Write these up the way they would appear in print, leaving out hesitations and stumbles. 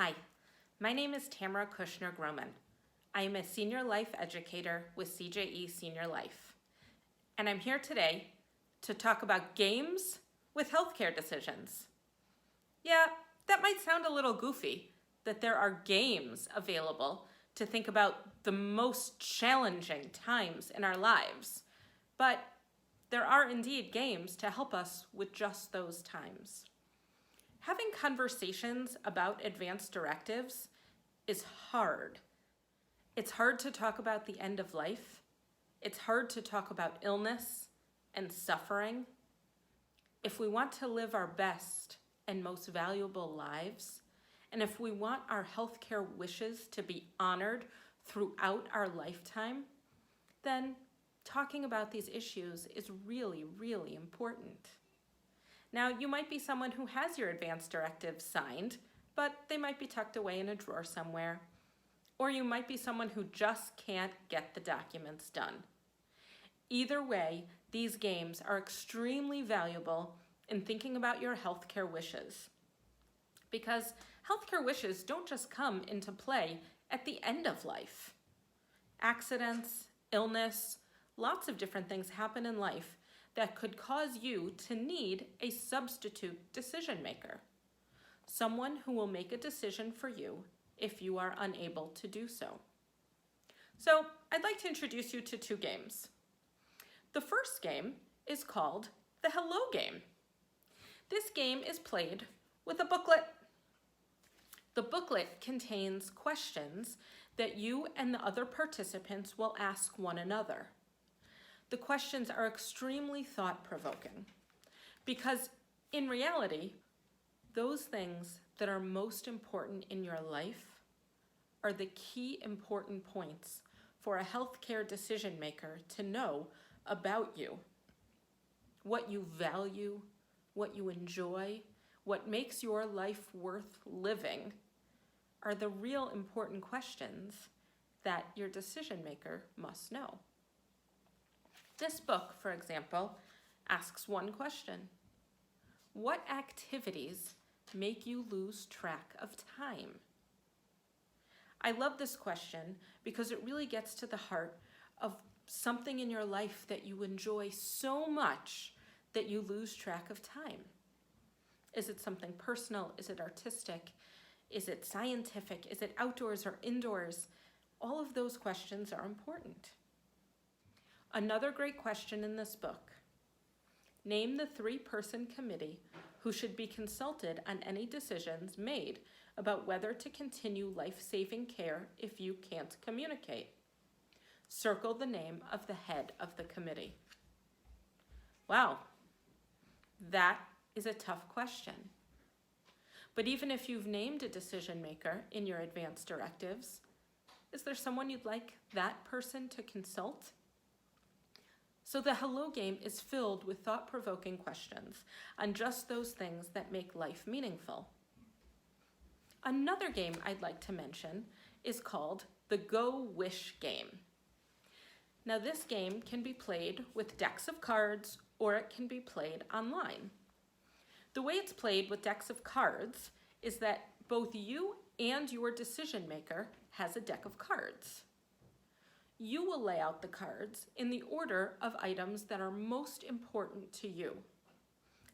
Hi, my name is Tamara Kushnir Groman. I am a Senior Life educator with CJE Senior Life. And I'm here today to talk about games with healthcare decisions. Yeah, that might sound a little goofy, that there are games available to think about the most challenging times in our lives. But there are indeed games to help us with just those times. Having conversations about advanced directives is hard. It's hard to talk about the end of life. It's hard to talk about illness and suffering. If we want to live our best and most valuable lives, and if we want our healthcare wishes to be honored throughout our lifetime, then talking about these issues is really, really important. Now, you might be someone who has your advance directives signed, but they might be tucked away in a drawer somewhere. Or you might be someone who just can't get the documents done. Either way, these games are extremely valuable in thinking about your healthcare wishes. Because healthcare wishes don't just come into play at the end of life. Accidents, illness, lots of different things happen in life that could cause you to need a substitute decision maker. Someone who will make a decision for you if you are unable to do so. So I'd like to introduce you to two games. The first game is called the Hello Game. This game is played with a booklet. The booklet contains questions that you and the other participants will ask one another. The questions are extremely thought-provoking because in reality, those things that are most important in your life are the key important points for a healthcare decision maker to know about you. What you value, what you enjoy, what makes your life worth living are the real important questions that your decision maker must know. This book, for example, asks one question. What activities make you lose track of time? I love this question because it really gets to the heart of something in your life that you enjoy so much that you lose track of time. Is it something personal? Is it artistic? Is it scientific? Is it outdoors or indoors? All of those questions are important. Another great question in this book. Name the three-person committee who should be consulted on any decisions made about whether to continue life-saving care if you can't communicate. Circle the name of the head of the committee. Wow, that is a tough question. But even if you've named a decision maker in your advance directives, is there someone you'd like that person to consult? So the Hello Game is filled with thought-provoking questions on just those things that make life meaningful. Another game I'd like to mention is called the Go Wish Game. Now this game can be played with decks of cards or it can be played online. The way it's played with decks of cards is that both you and your decision maker has a deck of cards. You will lay out the cards in the order of items that are most important to you.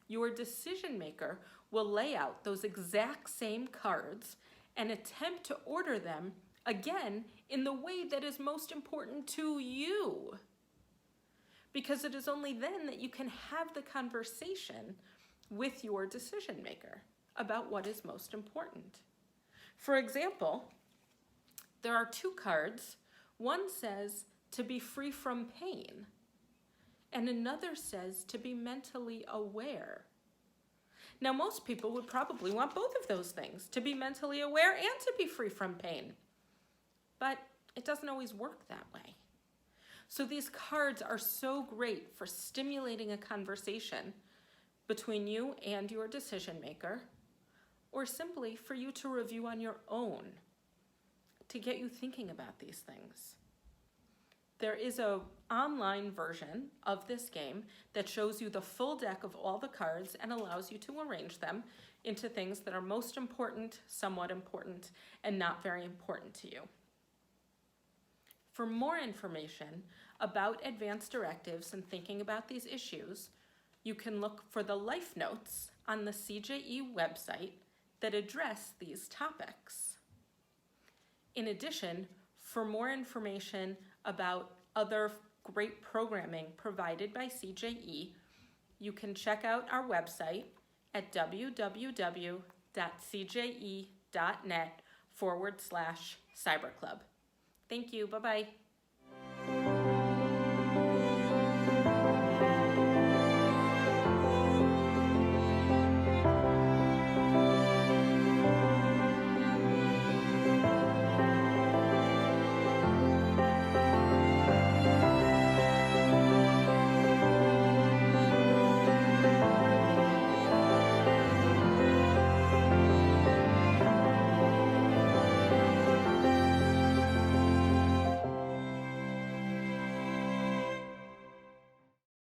Your decision maker will lay out those exact same cards and attempt to order them again in the way that is most important to you. Because it is only then that you can have the conversation with your decision maker about what is most important. For example, there are two cards. One says to be free from pain, and another says to be mentally aware. Now, most people would probably want both of those things, to be mentally aware and to be free from pain. But it doesn't always work that way. So these cards are so great for stimulating a conversation between you and your decision maker, or simply for you to review on your own, to get you thinking about these things. There is an online version of this game that shows you the full deck of all the cards and allows you to arrange them into things that are most important, somewhat important, and not very important to you. For more information about advanced directives and thinking about these issues, you can look for the life notes on the CJE website that address these topics. In addition, for more information about other great programming provided by CJE, you can check out our website at www.cje.net/cyberclub. Thank you. Bye-bye.